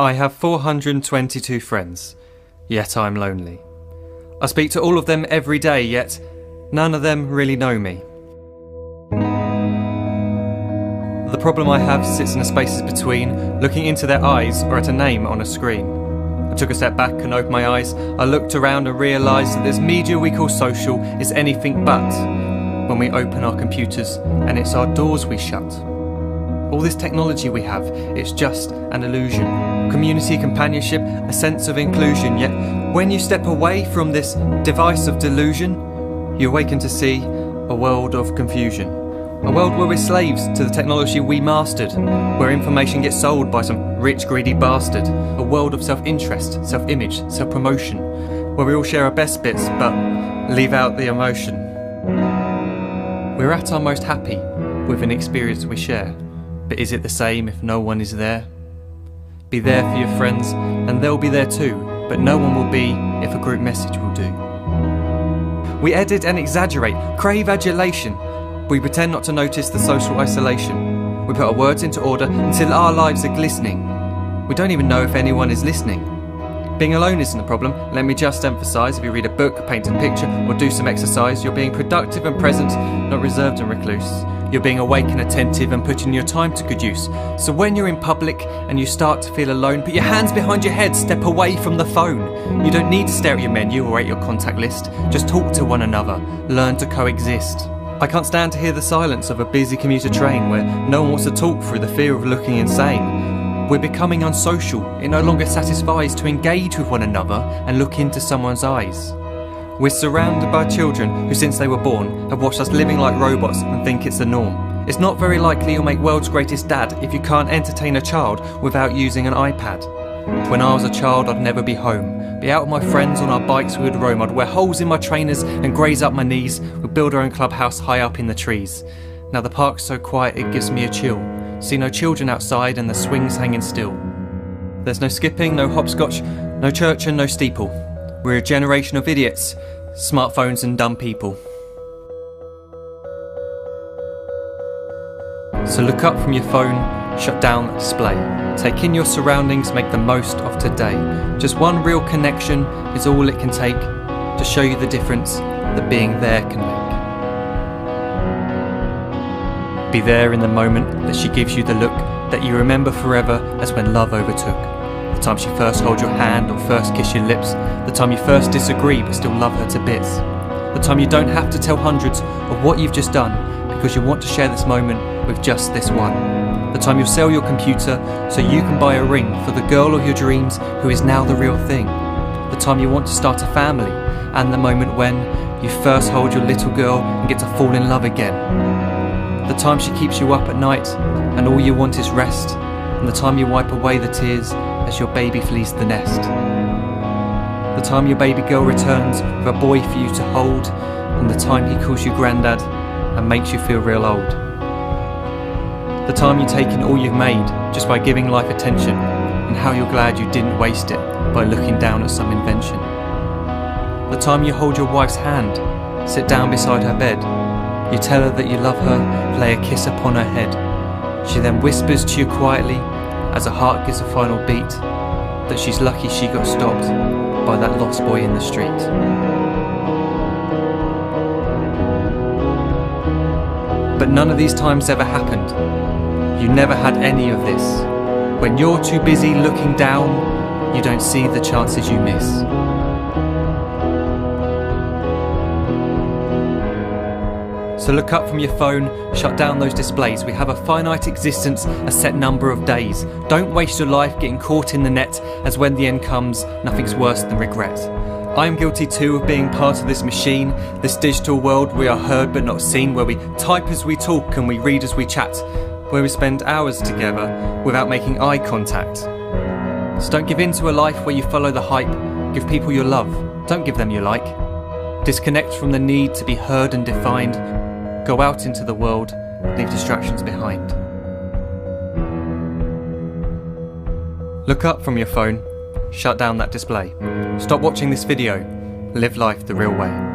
I have 422 friends, yet I'm lonely. I speak to all of them every day, yet none of them really know me. The problem I have sits in the spaces between looking into their eyes or at a name on a screen. I took a step back and opened my eyes. I looked around and realised that this media we call social is anything but when we open our computers and it's our doors we shut. All this technology we have, it's just an illusion. Community, companionship, a sense of inclusion. Yet when you step away from this device of delusion, you awaken to see a world of confusion. A world where we're slaves to the technology we mastered, where information gets sold by some rich, greedy bastard. A world of self-interest, self-image, self-promotion, where we all share our best bits but leave out the emotion. We're at our most happy with an experience we share. But is it the same if no one is there? Be there for your friends, and they'll be there too, but no one will be if a group message will do. We edit and exaggerate, crave adulation. We pretend not to notice the social isolation. We put our words into order until our lives are glistening. We don't even know if anyone is listening. Being alone isn't a problem. Let me just emphasise, if you read a book, paint a picture, or do some exercise, you're being productive and present, not reserved and recluse. You're being awake and attentive and putting your time to good use. So when you're in public and you start to feel alone, put your hands behind your head, step away from the phone. You don't need to stare at your menu or at your contact list. Just talk to one another. Learn to coexist. I can't stand to hear the silence of a busy commuter train where no one wants to talk through the fear of looking insane. We're becoming unsocial. It no longer satisfies to engage with one another and look into someone's eyes. We're surrounded by children who, since they were born, have watched us living like robots and think it's the norm. It's not very likely you'll make world's greatest dad if you can't entertain a child without using an iPad. When I was a child, I'd never be home. Be out with my friends on our bikes, we would roam. I'd wear holes in my trainers and graze up my knees. We'd build our own clubhouse high up in the trees. Now the park's so quiet it gives me a chill. See no children outside and the swings hanging still. There's no skipping, no hopscotch, no church and no steeple. We're a generation of idiots, smartphones and dumb people. So look up from your phone, shut down the display. Take in your surroundings, make the most of today. Just one real connection is all it can take to show you the difference that being there can make. Be there in the moment that she gives you the look that you remember forever as when love overtook. The time she first holds your hand or first kiss your lips. The time you first disagree but still love her to bits. The time you don't have to tell hundreds of what you've just done because you want to share this moment with just this one. The time you'll sell your computer so you can buy a ring for the girl of your dreams who is now the real thing. The time you want to start a family and the moment when you first hold your little girl and get to fall in love again. The time she keeps you up at night and all you want is rest. And the time you wipe away the tears as your baby flees the nest. The time your baby girl returns with a boy for you to hold, and the time he calls you granddad and makes you feel real old. The time you take in all you've made just by giving life attention, and how you're glad you didn't waste it by looking down at some invention. The time you hold your wife's hand, sit down beside her bed, you tell her that you love her, lay a kiss upon her head. She then whispers to you quietly, as her heart gives a final beat, that she's lucky she got stopped by that lost boy in the street. But none of these times ever happened. You never had any of this. When you're too busy looking down, you don't see the chances you miss. So look up from your phone, shut down those displays. We have a finite existence, a set number of days. Don't waste your life getting caught in the net, as when the end comes, nothing's worse than regret. I am guilty too of being part of this machine, this digital world we are heard but not seen, where we type as we talk and we read as we chat, where we spend hours together without making eye contact. So don't give in to a life where you follow the hype. Give people your love, don't give them your like. Disconnect from the need to be heard and defined. Go out into the world, leave distractions behind. Look up from your phone, shut down that display. Stop watching this video, live life the real way.